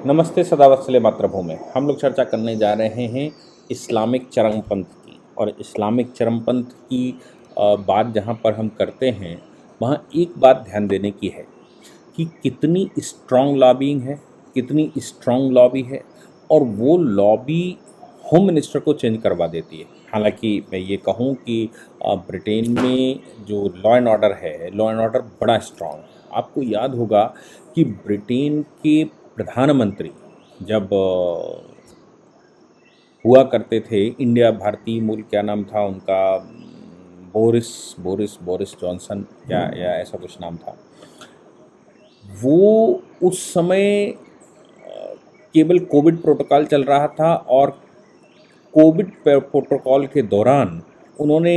नमस्ते सदावत्सले मातृभूमि। हम लोग चर्चा करने जा रहे हैं इस्लामिक चरमपंथ की। और इस्लामिक चरमपंथ की बात जहाँ पर हम करते हैं वहाँ एक बात ध्यान देने की है कि कितनी स्ट्रॉन्ग लॉबिंग है, कितनी स्ट्रॉन्ग लॉबी है, और वो लॉबी होम मिनिस्टर को चेंज करवा देती है। हालांकि मैं ये कहूँ कि ब्रिटेन में जो लॉ एंड ऑर्डर है, लॉ एंड ऑर्डर बड़ा स्ट्रॉन्ग है। आपको याद होगा कि ब्रिटेन के प्रधानमंत्री जब हुआ करते थे, इंडिया भारतीय मूल, क्या नाम था उनका, बोरिस बोरिस बोरिस जॉनसन क्या या ऐसा कुछ नाम था। वो उस समय केवल कोविड प्रोटोकॉल चल रहा था, और कोविड प्रोटोकॉल के दौरान उन्होंने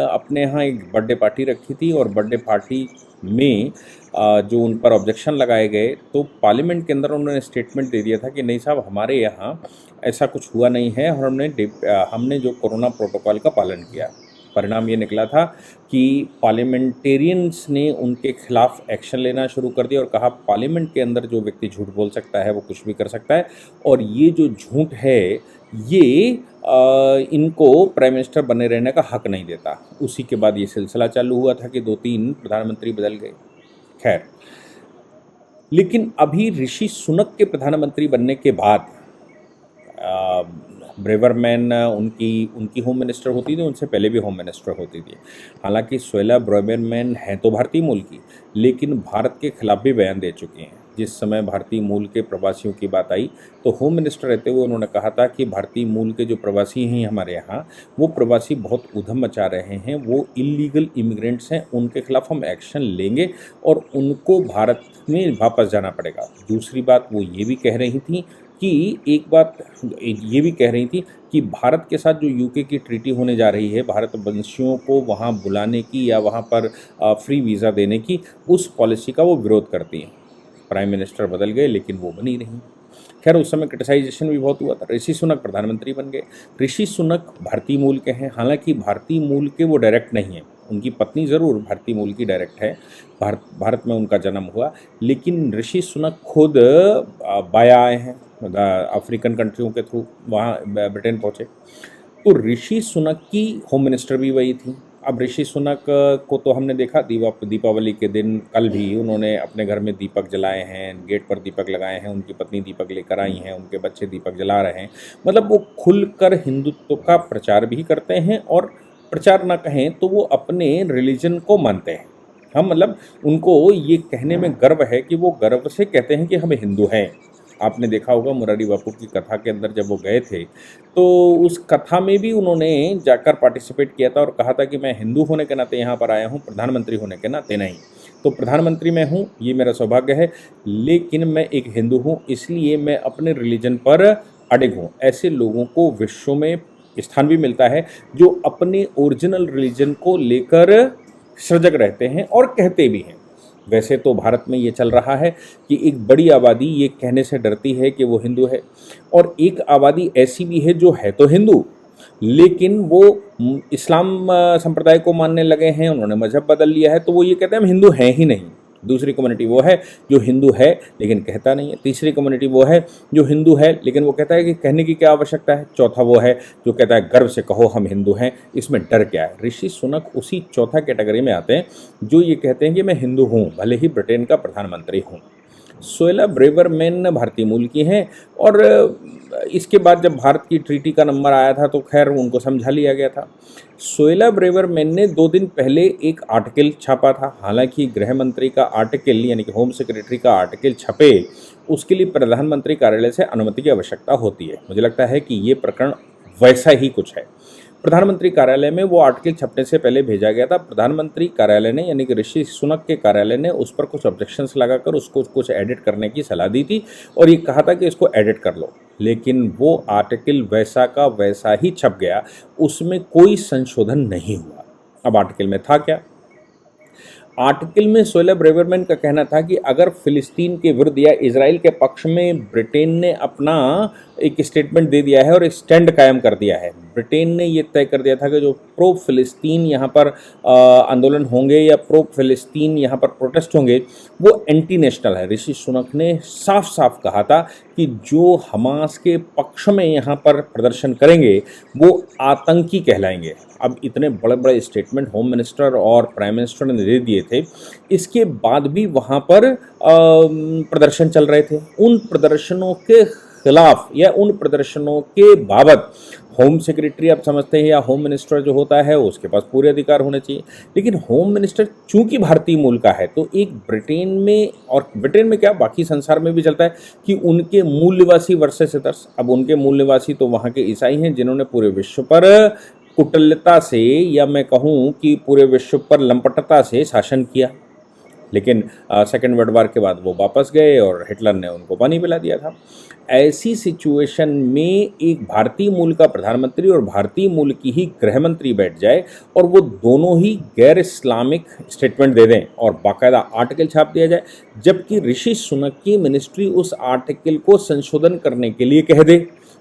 अपने यहाँ एक बर्थडे पार्टी रखी थी, और बर्थडे पार्टी में जो उन पर ऑब्जेक्शन लगाए गए, तो पार्लियामेंट के अंदर उन्होंने स्टेटमेंट दे दिया था कि नहीं साहब, हमारे यहाँ ऐसा कुछ हुआ नहीं है, और हमने जो कोरोना प्रोटोकॉल का पालन किया। परिणाम ये निकला था कि पार्लियामेंटेरियंस ने उनके खिलाफ एक्शन लेना शुरू कर दिया और कहा पार्लियामेंट के अंदर जो व्यक्ति झूठ बोल सकता है वो कुछ भी कर सकता है, और ये जो झूठ है ये इनको प्राइम मिनिस्टर बने रहने का हक नहीं देता। उसी के बाद ये सिलसिला चालू हुआ था कि 2-3 प्रधानमंत्री बदल गए। खैर, लेकिन अभी ऋषि सुनक के प्रधानमंत्री बनने के बाद ब्रेवरमैन उनकी होम मिनिस्टर होती थी, उनसे पहले भी होम मिनिस्टर होती थी। हालांकि सुएला ब्रेवरमैन हैं तो भारतीय मूल की, लेकिन भारत के खिलाफ भी बयान दे चुकी हैं। जिस समय भारतीय मूल के प्रवासियों की बात आई तो होम मिनिस्टर रहते हुए उन्होंने कहा था कि भारतीय मूल के जो प्रवासी हैं हमारे यहाँ, वो प्रवासी बहुत उधम मचा रहे हैं, वो इलीगल इमिग्रेंट्स हैं, उनके खिलाफ हम एक्शन लेंगे और उनको भारत में वापस जाना पड़ेगा। दूसरी बात वो ये भी कह रही थी कि ये भी कह रही थी कि भारत के साथ जो यूके की ट्रीटी होने जा रही है, भारतवंशियों को वहाँ बुलाने की या वहाँ पर फ्री वीज़ा देने की, उस पॉलिसी का वो विरोध करती हैं। प्राइम मिनिस्टर बदल गए लेकिन वो बनी रही। खैर, उस समय क्रिटिसाइजेशन भी बहुत हुआ था। ऋषि सुनक प्रधानमंत्री बन गए। ऋषि सुनक भारतीय मूल के हैं, हालांकि भारतीय मूल के वो डायरेक्ट नहीं हैं। उनकी पत्नी ज़रूर भारतीय मूल की डायरेक्ट है, भारत में उनका जन्म हुआ, लेकिन ऋषि सुनक खुद बाया आए हैं, अफ्रीकन कंट्रियों के थ्रू वहाँ ब्रिटेन पहुँचे। तो ऋषि सुनक की होम मिनिस्टर भी वही थी। अब ऋषि सुनक को तो हमने देखा दीपावली के दिन, कल भी उन्होंने अपने घर में दीपक जलाए हैं, गेट पर दीपक लगाए हैं, उनकी पत्नी दीपक लेकर आई हैं, उनके बच्चे दीपक जला रहे हैं। मतलब वो खुलकर हिंदुत्व का प्रचार भी करते हैं, और प्रचार ना कहें तो वो अपने रिलीजन को मानते हैं। हम मतलब उनको ये कहने में गर्व है कि वो गर्व से कहते हैं कि हम हिंदू हैं। आपने देखा होगा मुरारी बापू की कथा के अंदर जब वो गए थे, तो उस कथा में भी उन्होंने जाकर पार्टिसिपेट किया था और कहा था कि मैं हिंदू होने के नाते यहाँ पर आया हूँ, प्रधानमंत्री होने के नाते नहीं। तो प्रधानमंत्री मैं हूँ, ये मेरा सौभाग्य है, लेकिन मैं एक हिंदू हूँ, इसलिए मैं अपने रिलीजन पर अडिग हूँ। ऐसे लोगों को विश्व में स्थान भी मिलता है जो अपने ओरिजिनल रिलीजन को लेकर सजग रहते हैं और कहते भी हैं। वैसे तो भारत में ये चल रहा है कि एक बड़ी आबादी ये कहने से डरती है कि वो हिंदू है, और एक आबादी ऐसी भी है जो है तो हिंदू, लेकिन वो इस्लाम संप्रदाय को मानने लगे हैं, उन्होंने मजहब बदल लिया है, तो वो ये कहते हैं हम हिंदू हैं ही नहीं। दूसरी कम्युनिटी वो है जो हिंदू है लेकिन कहता नहीं है। तीसरी कम्युनिटी वो है जो हिंदू है लेकिन वो कहता है कि कहने की क्या आवश्यकता है। चौथा वो है जो कहता है गर्व से कहो हम हिंदू हैं, इसमें डर क्या है। ऋषि सुनक उसी चौथा कैटेगरी में आते हैं जो ये कहते हैं कि मैं हिंदू हूँ, भले ही ब्रिटेन का प्रधानमंत्री हूँ। सुएला ब्रेवरमैन भारतीय मूल की हैं, और इसके बाद जब भारत की ट्रीटी का नंबर आया था तो खैर उनको समझा लिया गया था। सुएला ब्रेवरमैन ने 2 दिन पहले एक आर्टिकल छापा था। हालांकि गृह मंत्री का आर्टिकल यानी कि होम सेक्रेटरी का आर्टिकल छपे, उसके लिए प्रधानमंत्री कार्यालय से अनुमति की आवश्यकता होती है। मुझे लगता है कि ये प्रकरण वैसा ही कुछ है। प्रधानमंत्री कार्यालय में वो आर्टिकल छपने से पहले भेजा गया था। प्रधानमंत्री कार्यालय ने यानी कि ऋषि सुनक के कार्यालय ने उस पर कुछ ऑब्जेक्शंस लगाकर उसको कुछ एडिट करने की सलाह दी थी, और ये कहा था कि इसको एडिट कर लो, लेकिन वो आर्टिकल वैसा का वैसा ही छप गया, उसमें कोई संशोधन नहीं हुआ। अब आर्टिकल में था क्या? आर्टिकल में सुएला ब्रेवरमैन का कहना था कि अगर फिलिस्तीन के विरुद्ध या इजराइल के पक्ष में ब्रिटेन ने अपना एक स्टेटमेंट दे दिया है और एक स्टैंड कायम कर दिया है, ब्रिटेन ने ये तय कर दिया था कि जो प्रो फ़िलिस्तीन यहाँ पर आंदोलन होंगे या प्रो फ़िलिस्तीन यहाँ पर प्रोटेस्ट होंगे, वो एंटी नेशनल है। ऋषि सुनक ने साफ साफ कहा था कि जो हमास के पक्ष में यहाँ पर प्रदर्शन करेंगे वो आतंकी कहलाएंगे। अब इतने बड़े बड़े स्टेटमेंट होम मिनिस्टर और प्राइम मिनिस्टर ने दे दिए थे, इसके बाद भी वहाँ पर प्रदर्शन चल रहे थे। उन प्रदर्शनों के खिलाफ या उन प्रदर्शनों के बाबत होम सेक्रेटरी आप समझते हैं या होम मिनिस्टर जो होता है उसके पास पूरे अधिकार होने चाहिए, लेकिन होम मिनिस्टर चूंकि भारतीय मूल का है तो एक ब्रिटेन में, और ब्रिटेन में क्या बाकी संसार में भी चलता है कि उनके मूल निवासी वर्सेस अदर्स। अब उनके मूल निवासी तो वहाँ के ईसाई हैं जिन्होंने पूरे विश्व पर कुटिलता से या मैं कहूँ कि पूरे विश्व पर लंपटता से शासन किया, लेकिन सेकेंड वर्ल्ड वार के बाद वो वापस गए और हिटलर ने उनको पानी पिला दिया था। ऐसी सिचुएशन में एक भारतीय मूल का प्रधानमंत्री और भारतीय मूल की ही गृह मंत्री बैठ जाए और वो दोनों ही गैर इस्लामिक स्टेटमेंट दे दें और बाकायदा आर्टिकल छाप दिया जाए, जबकि ऋषि सुनक की मिनिस्ट्री उस आर्टिकल को संशोधन करने के लिए कह दे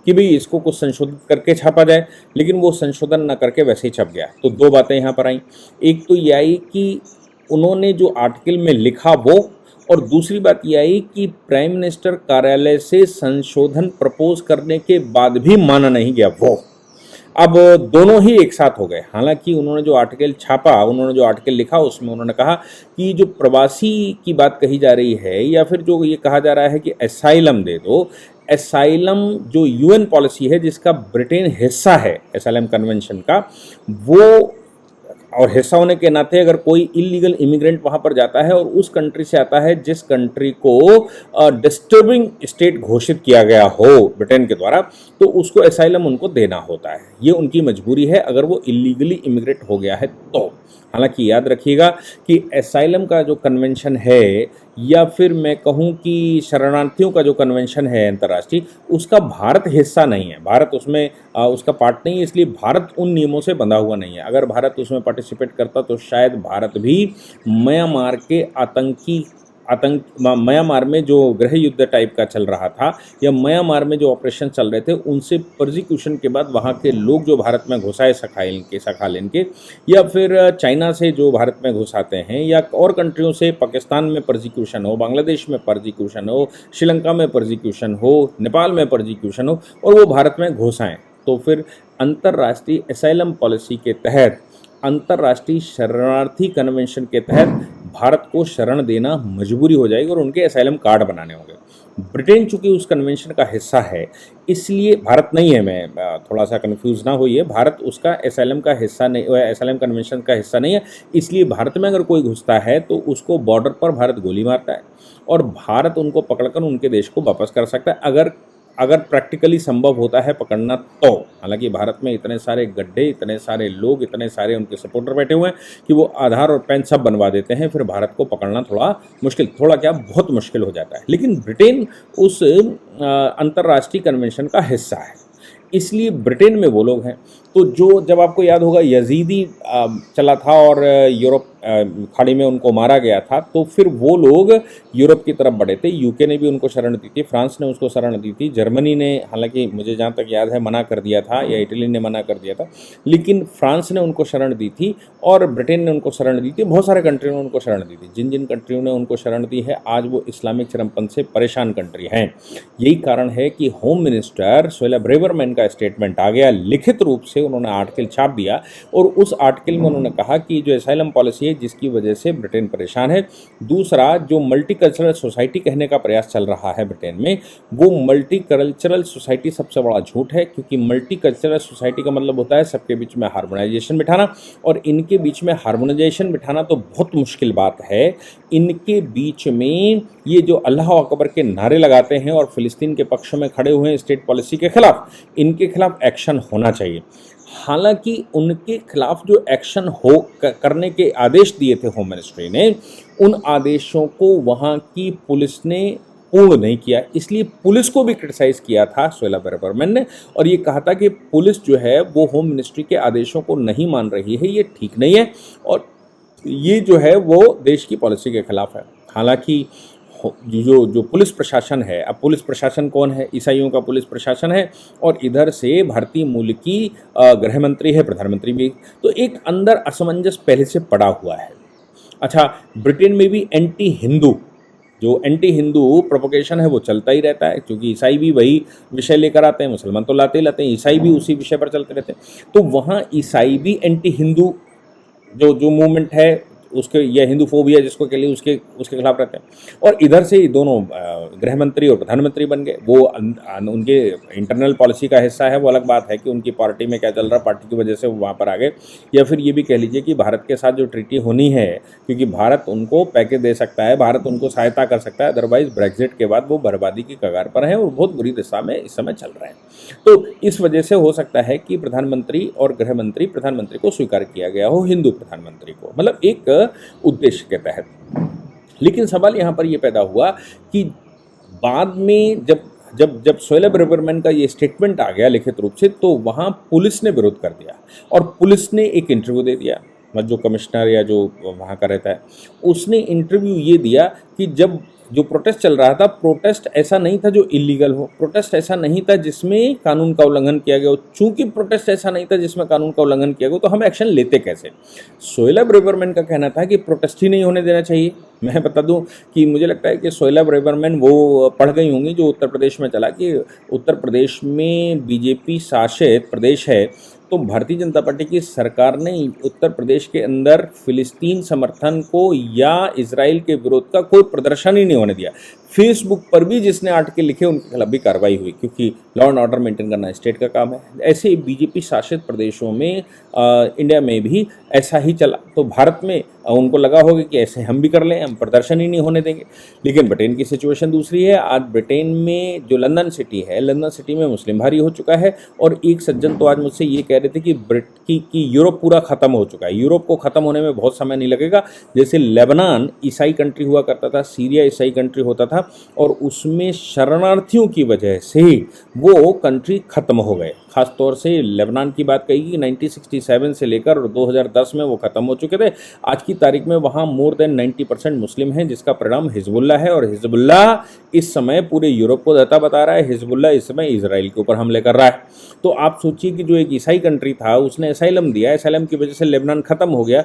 कि भाई इसको कुछ संशोधित करके छापा जाए, लेकिन वो संशोधन न करके वैसे ही छप गया। तो दो बातें यहाँ पर आई, एक तो ये आई कि उन्होंने जो आर्टिकल में लिखा वो, और दूसरी बात यह आई कि प्राइम मिनिस्टर कार्यालय से संशोधन प्रपोज करने के बाद भी माना नहीं गया वो। अब दोनों ही एक साथ हो गए। हालांकि उन्होंने जो आर्टिकल छापा, उन्होंने जो आर्टिकल लिखा उसमें उन्होंने कहा कि जो प्रवासी की बात कही जा रही है या फिर जो ये कहा जा रहा है कि असाइलम दे दो, असाइलम जो यूएन पॉलिसी है जिसका ब्रिटेन हिस्सा है असाइलम कन्वेंशन का, वो और हिस्सा होने के नाते अगर कोई इलीगल इमिग्रेंट वहाँ पर जाता है और उस कंट्री से आता है जिस कंट्री को डिस्टर्बिंग स्टेट घोषित किया गया हो ब्रिटेन के द्वारा, तो उसको असाइलम उनको देना होता है। ये उनकी मजबूरी है अगर वो इलीगली इमिग्रेट हो गया है तो। हालांकि याद रखिएगा कि असाइलम का जो कन्वेंशन है या फिर मैं कहूँ कि शरणार्थियों का जो कन्वेंशन है अंतर्राष्ट्रीय, उसका भारत हिस्सा नहीं है। भारत उसमें उसका पार्ट नहीं है, इसलिए भारत उन नियमों से बंधा हुआ नहीं है। अगर भारत उसमें पार्टिसिपेट करता तो शायद भारत भी म्यांमार के म्यांमार में जो गृह युद्ध टाइप का चल रहा था या म्यांमार में जो ऑपरेशन चल रहे थे उनसे परसिक्यूशन के बाद वहाँ के लोग जो भारत में घुसाए सखालिन के या फिर चाइना से जो भारत में घुसाते हैं या और कंट्रियों से, पाकिस्तान में परसिक्यूशन हो, बांग्लादेश में परसिक्यूशन हो, श्रीलंका में परसिक्यूशन हो, नेपाल में परसिक्यूशन हो और वो भारत में घुसाएं, तो फिर अंतर्राष्ट्रीय असाइलम पॉलिसी के तहत, अंतर्राष्ट्रीय शरणार्थी कन्वेंशन के तहत भारत को शरण देना मजबूरी हो जाएगी और उनके असाइलम कार्ड बनाने होंगे। ब्रिटेन चूंकि उस कन्वेंशन का हिस्सा है, इसलिए भारत नहीं है, मैं थोड़ा सा कंफ्यूज ना होइए, भारत उसका असाइलम का हिस्सा नहीं, असाइलम कन्वेंशन का हिस्सा नहीं है, इसलिए भारत में अगर कोई घुसता है तो उसको बॉर्डर पर भारत गोली मारता है और भारत उनको पकड़कर उनके देश को वापस कर सकता है अगर प्रैक्टिकली संभव होता है पकड़ना तो। हालांकि भारत में इतने सारे गड्ढे, इतने सारे लोग, इतने सारे उनके सपोर्टर बैठे हुए हैं कि वो आधार और पैन सब बनवा देते हैं, फिर भारत को पकड़ना बहुत मुश्किल हो जाता है। लेकिन ब्रिटेन उस अंतर्राष्ट्रीय कन्वेंशन का हिस्सा है, इसलिए ब्रिटेन में वो लोग हैं। तो जो जब आपको याद होगा यजीदी चला था और यूरोप खाड़ी में उनको मारा गया था, तो फिर वो लोग यूरोप की तरफ बढ़े थे। यूके ने भी उनको शरण दी थी, फ्रांस ने उसको शरण दी थी, जर्मनी ने हालांकि मुझे जहाँ तक याद है मना कर दिया था या इटली ने मना कर दिया था, लेकिन फ्रांस ने उनको शरण दी थी और ब्रिटेन ने उनको शरण दी थी। बहुत सारे कंट्रियों ने उनको शरण दी थी। जिन जिन कंट्रियों ने उनको शरण दी है आज वो इस्लामिक चरमपंथ से परेशान कंट्री हैं। यही कारण है कि होम मिनिस्टर सोहेला ब्रेवरमैन का स्टेटमेंट आ गया, लिखित रूप से उन्होंने आर्टिकल छाप दिया और उस आर्टिकल में उन्होंने कहा कि जो असाइलम पॉलिसी है जिसकी वजह से ब्रिटेन परेशान है, दूसरा जो मल्टीकल्चरल सोसाइटी कहने का प्रयास चल रहा है ब्रिटेन में, वो मल्टीकल्चरल सोसाइटी सबसे बड़ा झूठ है, क्योंकि मल्टीकल्चरल सोसाइटी का मतलब होता है सबके बीच में हार्मोनाइजेशन बिठाना, और इनके बीच में हार्मोनाइजेशन बिठाना तो बहुत मुश्किल बात है। इनके बीच में ये जो अल्लाह अकबर के नारे लगाते हैं और फिलिस्तीन के पक्ष में खड़े हुए हैं स्टेट पॉलिसी के खिलाफ, इनके खिलाफ एक्शन होना चाहिए। हालांकि उनके खिलाफ जो एक्शन करने के आदेश दिए थे होम मिनिस्ट्री ने, उन आदेशों को वहाँ की पुलिस ने पूर्ण नहीं किया, इसलिए पुलिस को भी क्रिटिसाइज किया था सोहेला ब्रेवरमैन ने और ये कहा था कि पुलिस जो है वो होम मिनिस्ट्री के आदेशों को नहीं मान रही है, ये ठीक नहीं है और ये जो है वो देश की पॉलिसी के खिलाफ है। हालांकि जो जो पुलिस प्रशासन है, अब पुलिस प्रशासन कौन है? ईसाइयों का पुलिस प्रशासन है, और इधर से भारतीय मूल की गृह मंत्री है, प्रधानमंत्री भी। तो एक अंदर असमंजस पहले से पड़ा हुआ है। अच्छा, ब्रिटेन में भी एंटी हिंदू, जो एंटी हिंदू प्रोपोगेशन है वो चलता ही रहता है, क्योंकि ईसाई भी वही विषय लेकर आते हैं, मुसलमान तो लाते ही लाते हैं, ईसाई भी उसी विषय पर चलते रहते हैं। तो वहाँ ईसाई भी एंटी हिंदू जो जो मूवमेंट है उसके, या हिंदू फोबिया जिसको कह लिए, उसके उसके खिलाफ रहते हैं। और इधर से ही दोनों गृह मंत्री और प्रधानमंत्री बन गए। वो उनके इंटरनल पॉलिसी का हिस्सा है, वो अलग बात है कि उनकी पार्टी में क्या चल रहा, पार्टी की वजह से वो वहाँ पर आ गए। या फिर ये भी कह लीजिए कि भारत के साथ जो ट्रीटी होनी है, क्योंकि भारत उनको पैकेज दे सकता है, भारत उनको सहायता कर सकता है, अदरवाइज ब्रेग्जिट के बाद वो बर्बादी की कगार पर हैं और बहुत बुरी दिशा में इस समय चल रहे हैं। तो इस वजह से हो सकता है कि प्रधानमंत्री और गृह मंत्री, प्रधानमंत्री को स्वीकार किया गया हो, हिंदू प्रधानमंत्री को, मतलब एक उद्देश्य के तहत। लेकिन सवाल यहाँ पर यह पैदा हुआ कि बाद में जब जब जब सोहेल ब्रेबरमैन का ये स्टेटमेंट आ गया लिखित रूप से, तो वहाँ पुलिस ने विरोध कर दिया और पुलिस ने एक इंटरव्यू दे दिया। मतलब जो कमिश्नर या जो वहाँ का रहता है, उसने इंटरव्यू ये दिया कि जब जो प्रोटेस्ट चल रहा था, प्रोटेस्ट ऐसा नहीं था जो इलीगल हो, प्रोटेस्ट ऐसा नहीं था जिसमें कानून का उल्लंघन किया गया हो। चूंकि प्रोटेस्ट ऐसा नहीं था जिसमें कानून का उल्लंघन किया गया, तो हम एक्शन लेते कैसे? सोहेल ब्रेबरमैन का कहना था कि प्रोटेस्ट ही नहीं होने देना चाहिए। मैं बता दूं कि मुझे लगता है कि सोहेल ब्रेबरमैन वो पढ़ गई होंगी जो उत्तर प्रदेश में चला, कि उत्तर प्रदेश में बीजेपी शासित प्रदेश है, तो भारतीय जनता पार्टी की सरकार ने उत्तर प्रदेश के अंदर फिलिस्तीन समर्थन को या इजराइल के विरोध का कोई प्रदर्शन ही नहीं होने दिया। फेसबुक पर भी जिसने आर्टिकल लिखे उनके खिलाफ भी कार्रवाई हुई, क्योंकि लॉ एंड ऑर्डर मेंटेन करना स्टेट का काम है। ऐसे बीजेपी शासित प्रदेशों में इंडिया में भी ऐसा ही चला। तो भारत में उनको लगा होगा कि ऐसे हम भी कर लें, हम प्रदर्शन ही नहीं होने देंगे। लेकिन ब्रिटेन की सिचुएशन दूसरी है। आज ब्रिटेन में जो लंदन सिटी है, लंदन सिटी में मुस्लिम भारी हो चुका है। और एक सज्जन तो आज मुझसे ये कह रहे थे कि यूरोप पूरा ख़त्म हो चुका है। यूरोप को ख़त्म होने में बहुत समय नहीं लगेगा। जैसे लेबनान ईसाई कंट्री हुआ करता था, सीरिया ईसाई कंट्री होता था, और उसमें शरणार्थियों की वजह से वो कंट्री ख़त्म हो गए। ख़ास तौर से लेबनान की बात कही कि 1967 से लेकर 2010 में वो ख़त्म हो चुके थे। आज की तारीख में वहाँ मोर देन 90% मुस्लिम हैं, जिसका परिणाम हिजबुल्ला है। और हिजबुल्ला इस समय पूरे यूरोप को दाता बता रहा है। हिजबुल्ला इस समय इजराइल के ऊपर हमले कर रहा है। तो आप सोचिए कि जो एक ईसाई कंट्री था उसने असाइलम दिया, असाइलम की वजह से लेबनान ख़त्म हो गया।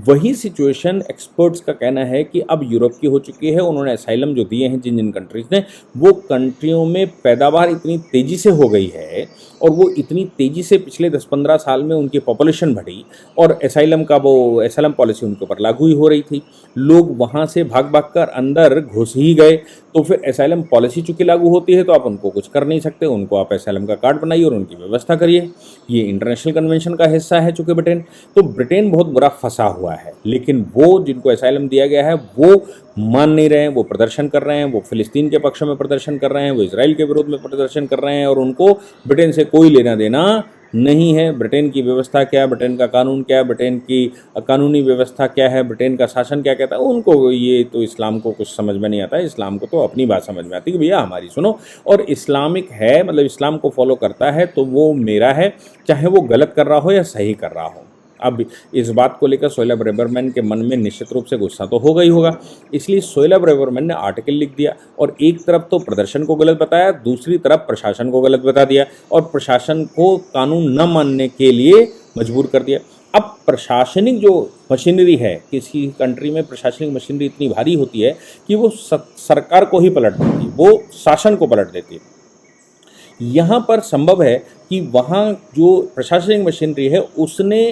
वही सिचुएशन एक्सपर्ट्स का कहना है कि अब यूरोप की हो चुकी है। उन्होंने असाइलम जो दिए हैं जिन जिन कंट्रीज़ ने, वो कंट्रियों में पैदावार इतनी तेज़ी से हो गई है, और वो इतनी तेज़ी से पिछले 10-15 साल में उनकी पॉपुलेशन बढ़ी, और असाइलम का वो असाइलम पॉलिसी उनके ऊपर लागू ही हो रही थी। लोग वहाँ से भाग भाग कर अंदर घुस ही गए। तो फिर असाइलम पॉलिसी चूँकि लागू होती है तो आप उनको कुछ कर नहीं सकते, उनको आप असाइलम का कार्ड बनाइए और उनकी व्यवस्था करिए। ये इंटरनेशनल कन्वेंशन का हिस्सा है चूँकि ब्रिटेन। तो ब्रिटेन बहुत बुरा फंसा हुआ है, लेकिन वो जिनको असाइलम दिया गया है वो मान नहीं रहे हैं, वो प्रदर्शन कर रहे हैं, वो फिलिस्तीन के पक्ष में प्रदर्शन कर रहे हैं, वो इजराइल के विरोध में प्रदर्शन कर रहे हैं, और उनको ब्रिटेन से कोई लेना देना नहीं है। ब्रिटेन की व्यवस्था क्या है, ब्रिटेन का कानून क्या है, ब्रिटेन की कानूनी व्यवस्था क्या है, ब्रिटेन का शासन क्या कहता है, उनको ये तो इस्लाम को कुछ समझ में नहीं आता है। इस्लाम को तो अपनी बात समझ में आती है कि भैया हमारी सुनो, और इस्लामिक है मतलब इस्लाम को फॉलो करता है तो वो मेरा है, चाहे वो गलत कर रहा हो या सही कर रहा हो। अब इस बात को लेकर सोहेल ब्रेबरमैन के मन में निश्चित रूप से गुस्सा तो होगा ही होगा। इसलिए सोहेल ब्रेबरमैन ने आर्टिकल लिख दिया, और एक तरफ तो प्रदर्शन को गलत बताया, दूसरी तरफ प्रशासन को गलत बता दिया, और प्रशासन को कानून न मानने के लिए मजबूर कर दिया। अब प्रशासनिक जो मशीनरी है, किसी कंट्री में प्रशासनिक मशीनरी इतनी भारी होती है कि वो सरकार को ही पलट देती है, वो शासन को पलट देती है। यहाँ पर संभव है कि वहाँ जो प्रशासनिक मशीनरी है उसने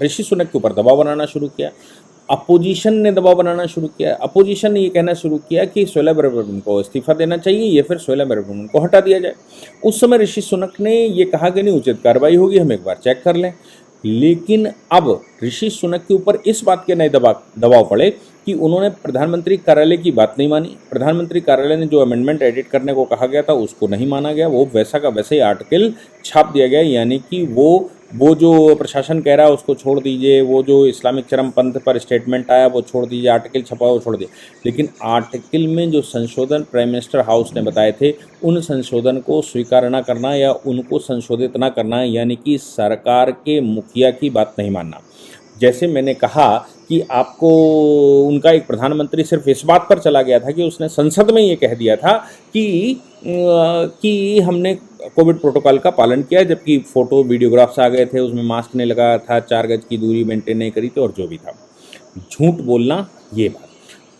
ऋषि सुनक के ऊपर दबाव बनाना शुरू किया, अपोजिशन ने दबाव बनाना शुरू किया। अपोजिशन ने ये कहना शुरू किया कि सोहेल ब्रेबरमैन को इस्तीफा देना चाहिए या फिर सोहेल ब्रेबरमैन को हटा दिया जाए। उस समय ऋषि सुनक ने ये कहा कि नहीं, उचित कार्रवाई होगी, हम एक बार चेक कर लें। लेकिन अब ऋषि सुनक के ऊपर इस बात के नए दबाव पड़े कि उन्होंने प्रधानमंत्री कार्यालय की बात नहीं मानी। प्रधानमंत्री कार्यालय ने जो अमेंडमेंट एडिट करने को कहा गया था उसको नहीं माना गया, वो वैसा का वैसे ही आर्टिकल छाप दिया गया। यानी कि वो जो प्रशासन कह रहा है उसको छोड़ दीजिए, वो जो इस्लामिक चरमपंथ पर स्टेटमेंट आया वो छोड़ दीजिए, आर्टिकल छपा वो छोड़ दीजिए। लेकिन आर्टिकल में जो संशोधन प्राइम मिनिस्टर हाउस ने बताए थे, उन संशोधन को स्वीकार न करना या उनको संशोधित न करना, यानी कि सरकार के मुखिया की बात नहीं मानना। जैसे मैंने कहा कि आपको उनका एक प्रधानमंत्री सिर्फ इस बात पर चला गया था कि उसने संसद में ये कह दिया था कि हमने कोविड प्रोटोकॉल का पालन किया, जबकि फ़ोटो वीडियोग्राफ्स आ गए थे, उसमें मास्क नहीं लगाया था, 4 गज की दूरी मेंटेन नहीं करी थी और जो भी था। झूठ बोलना ये बात।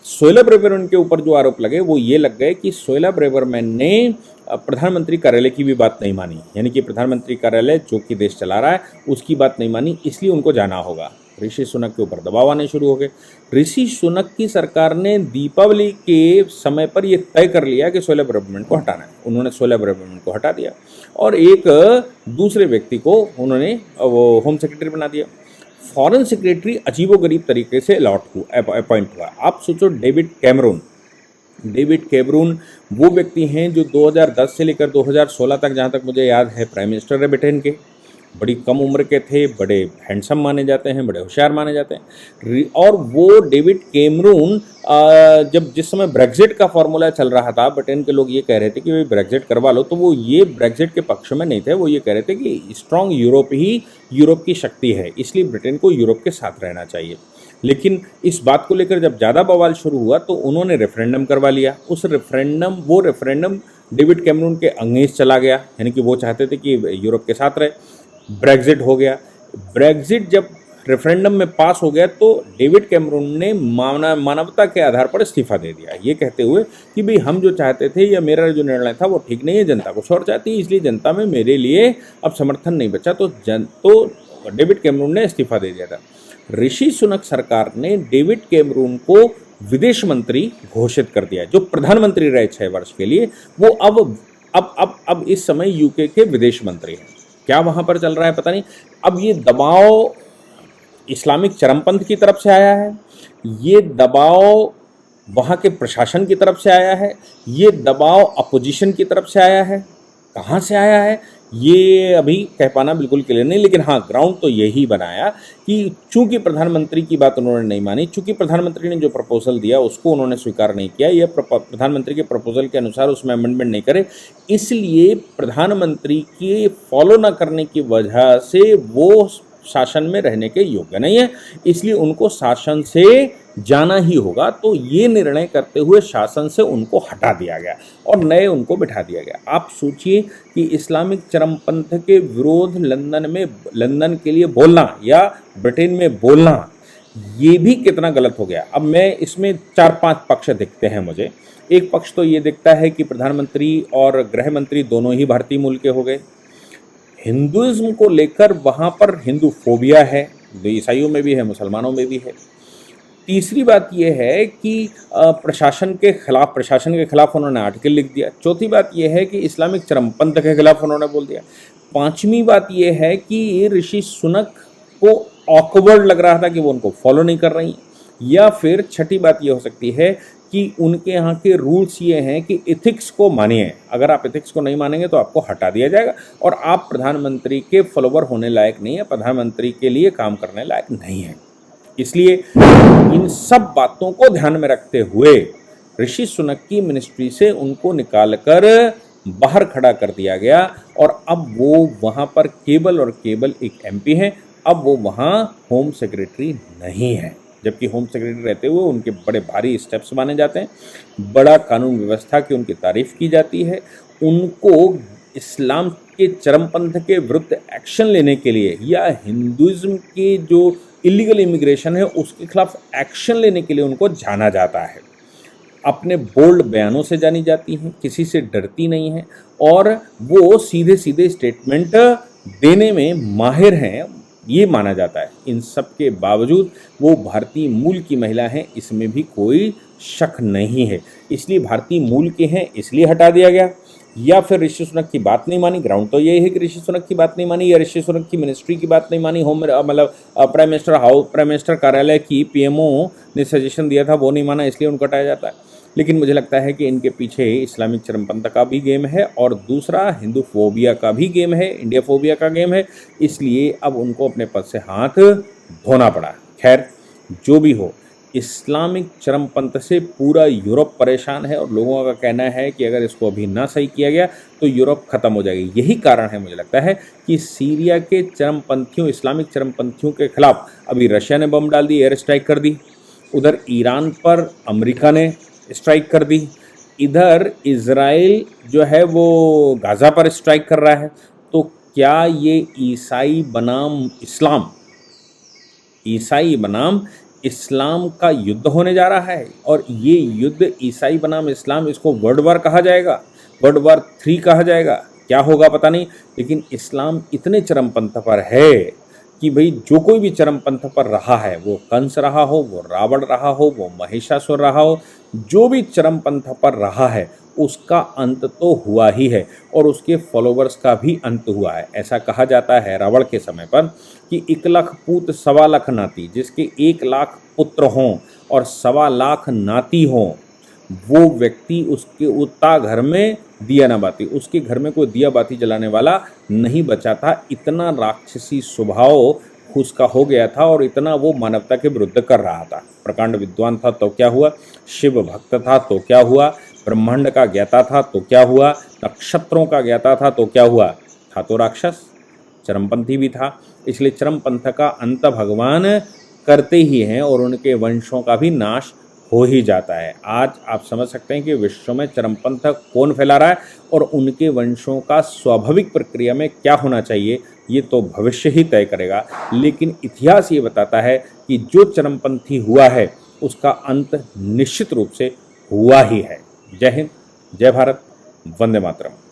सोहेला ब्रेवरमैन के ऊपर जो आरोप लगे वो ये लग गए कि सोहेला ब्रेवरमैन ने प्रधानमंत्री कार्यालय की भी बात नहीं मानी, यानी कि प्रधानमंत्री कार्यालय जो कि देश चला रहा है उसकी बात नहीं मानी, इसलिए उनको जाना होगा। ऋषि सुनक के ऊपर दबाव आने शुरू हो गए। ऋषि सुनक की सरकार ने दीपावली के समय पर यह तय कर लिया कि सोहेला ब्रेवरमैन को हटाना है। उन्होंने सोहेला ब्रेवरमैन को हटा दिया और एक दूसरे व्यक्ति को उन्होंने वो होम सेक्रेटरी बना दिया। फॉरेन सेक्रेटरी अजीबोगरीब तरीके से अपॉइंट हुआ। आप सोचो, डेविड कैमरून वो व्यक्ति हैं जो 2010 से लेकर 2016 तक, जहाँ तक मुझे याद है, प्राइम मिनिस्टर है ब्रिटेन के। बड़ी कम उम्र के थे, बड़े हैंडसम माने जाते हैं, बड़े होशियार माने जाते हैं। और वो डेविड कैमरून जिस समय ब्रेग्जिट का फॉर्मूला चल रहा था, ब्रिटेन के लोग ये कह रहे थे कि भाई ब्रेग्जिट करवा लो, तो वो ये ब्रेग्जिट के पक्ष में नहीं थे। वो ये कह रहे थे कि स्ट्रांग यूरोप ही यूरोप की शक्ति है, इसलिए ब्रिटेन को यूरोप के साथ रहना चाहिए। लेकिन इस बात को लेकर जब ज़्यादा बवाल शुरू हुआ तो उन्होंने रेफरेंडम करवा लिया। वो रेफरेंडम डेविड कैमरून के अगेंस्ट चला गया, यानी कि वो चाहते थे कि यूरोप के साथ रहे। ब्रेग्जिट हो गया। ब्रेग्जिट जब रेफरेंडम में पास हो गया तो डेविड कैमरून ने मानवता के आधार पर इस्तीफा दे दिया, ये कहते हुए कि भाई हम जो चाहते थे या मेरा जो निर्णय था वो ठीक नहीं है, जनता कुछ और चाहती है, इसलिए जनता में मेरे लिए अब समर्थन नहीं बचा। तो डेविड कैमरून ने इस्तीफा दे दिया था। ऋषि सुनक सरकार ने डेविड कैमरून को विदेश मंत्री घोषित कर दिया, जो प्रधानमंत्री रहे 6 वर्ष के लिए। वो अब इस समय यूके के विदेश मंत्री हैं। क्या वहाँ पर चल रहा है पता नहीं। अब ये दबाव इस्लामिक चरमपंथ की तरफ से आया है, ये दबाव वहाँ के प्रशासन की तरफ से आया है, ये दबाव अपोजिशन की तरफ से आया है। कहाँ से आया है ये अभी कह पाना बिल्कुल क्लियर नहीं, लेकिन हाँ, ग्राउंड तो यही बनाया कि चूंकि प्रधानमंत्री की बात उन्होंने नहीं मानी, चूंकि प्रधानमंत्री ने जो प्रपोजल दिया उसको उन्होंने स्वीकार नहीं किया, यह प्रधानमंत्री के प्रपोजल के अनुसार उसमें अमेंडमेंट नहीं करे, इसलिए प्रधानमंत्री के फॉलो न करने की वजह से वो शासन में रहने के योग्य नहीं है, इसलिए उनको शासन से जाना ही होगा। तो ये निर्णय करते हुए शासन से उनको हटा दिया गया और नए उनको बिठा दिया गया। आप सोचिए कि इस्लामिक चरमपंथ के विरोध लंदन के लिए बोलना या ब्रिटेन में बोलना, ये भी कितना गलत हो गया। अब मैं इसमें 4-5 पक्ष दिखते हैं मुझे। एक पक्ष तो ये दिखता है कि प्रधानमंत्री और गृह मंत्री दोनों ही भारतीय मूल के हो गए। हिंदुइज्म को लेकर वहाँ पर हिंदू फोबिया है, ईसाइयों में भी है, मुसलमानों में भी है। तीसरी बात यह है कि प्रशासन के खिलाफ उन्होंने आर्टिकल लिख दिया। चौथी बात यह है कि इस्लामिक चरमपंथ के खिलाफ उन्होंने बोल दिया। पांचवी बात यह है कि ऋषि सुनक को ऑकवर्ड लग रहा था कि वो उनको फॉलो नहीं कर रही, या फिर छठी बात यह हो सकती है कि उनके यहाँ के रूल्स ये हैं कि एथिक्स को मानिए, अगर आप एथिक्स को नहीं मानेंगे तो आपको हटा दिया जाएगा और आप प्रधानमंत्री के फॉलोवर होने लायक नहीं है, प्रधानमंत्री के लिए काम करने लायक नहीं है। इसलिए इन सब बातों को ध्यान में रखते हुए ऋषि सुनक की मिनिस्ट्री से उनको निकालकर बाहर खड़ा कर दिया गया और अब वो वहाँ पर केवल एक एमपी हैं। अब वो वहाँ होम सेक्रेटरी नहीं है, जबकि होम सेक्रेटरी रहते हुए उनके बड़े भारी स्टेप्स माने जाते हैं, बड़ा कानून व्यवस्था की उनकी तारीफ की जाती है। उनको इस्लाम के चरमपंथ के विरुद्ध एक्शन लेने के लिए या हिंदुइज्म के जो इलीगल इमिग्रेशन है उसके खिलाफ एक्शन लेने के लिए उनको जाना जाता है। अपने बोल्ड बयानों से जानी जाती हैं, किसी से डरती नहीं हैं और वो सीधे सीधे स्टेटमेंट देने में माहिर हैं, ये माना जाता है। इन सब के बावजूद वो भारतीय मूल की महिला हैं, इसमें भी कोई शक नहीं है। इसलिए भारतीय मूल के हैं इसलिए हटा दिया गया, या फिर ऋषि सुनक की बात नहीं मानी। ग्राउंड तो यही है कि ऋषि सुनक की बात नहीं मानी या ऋषि सुनक की मिनिस्ट्री की बात नहीं मानी, प्राइम मिनिस्टर कार्यालय की पीएमओ ने सजेशन दिया था वो नहीं माना, इसलिए उनको हटाया जाता है। लेकिन मुझे लगता है कि इनके पीछे इस्लामिक चरमपंथ का भी गेम है और दूसरा हिंदू फोबिया का भी गेम है, इंडिया फोबिया का गेम है, इसलिए अब उनको अपने पद से हाथ धोना पड़ा। खैर जो भी हो, इस्लामिक चरमपंथ से पूरा यूरोप परेशान है और लोगों का कहना है कि अगर इसको अभी ना सही किया गया तो यूरोप ख़त्म हो जाएगी। यही कारण है, मुझे लगता है, कि सीरिया के चरमपंथियों, इस्लामिक चरमपंथियों के खिलाफ अभी रशिया ने बम डाल दी, एयर स्ट्राइक कर दी, उधर ईरान पर अमेरिका ने स्ट्राइक कर दी, इधर इज़राइल जो है वो गाज़ा पर स्ट्राइक कर रहा है। तो क्या ये ईसाई बनाम इस्लाम का युद्ध होने जा रहा है? और ये युद्ध ईसाई बनाम इस्लाम, इसको वर्ल्ड वार कहा जाएगा, वर्ल्ड वार 3 कहा जाएगा, क्या होगा पता नहीं। लेकिन इस्लाम इतने चरमपंथ पर है कि भाई जो कोई भी चरमपंथ पर रहा है, वो कंस रहा हो, वो रावण रहा हो, वो महिषासुर रहा हो, जो भी चरमपंथ पर रहा है उसका अंत तो हुआ ही है और उसके फॉलोवर्स का भी अंत हुआ है। ऐसा कहा जाता है रावण के समय पर कि 1 लाख पूत 1.25 लाख नाती, जिसके 1 लाख पुत्र हों और 1.25 लाख नाती हों, वो व्यक्ति उसके उतना घर में दिया ना बाती, उसके घर में कोई दिया बाती जलाने वाला नहीं बचा था। इतना राक्षसी स्वभाव उसका हो गया था और इतना वो मानवता के विरुद्ध कर रहा था। प्रकांड विद्वान था तो क्या हुआ, शिव भक्त था तो क्या हुआ, ब्रह्मांड का ज्ञाता था तो क्या हुआ, नक्षत्रों का ज्ञाता था तो क्या हुआ, था तो राक्षस, चरमपंथी भी था। इसलिए चरमपंथ का अंत भगवान करते ही हैं और उनके वंशों का भी नाश हो ही जाता है। आज आप समझ सकते हैं कि विश्व में चरमपंथ कौन फैला रहा है और उनके वंशों का स्वाभाविक प्रक्रिया में क्या होना चाहिए, ये तो भविष्य ही तय करेगा। लेकिन इतिहास ये बताता है कि जो चरमपंथी हुआ है उसका अंत निश्चित रूप से हुआ ही है। जय हिंद, जय भारत, वंदे मातरम।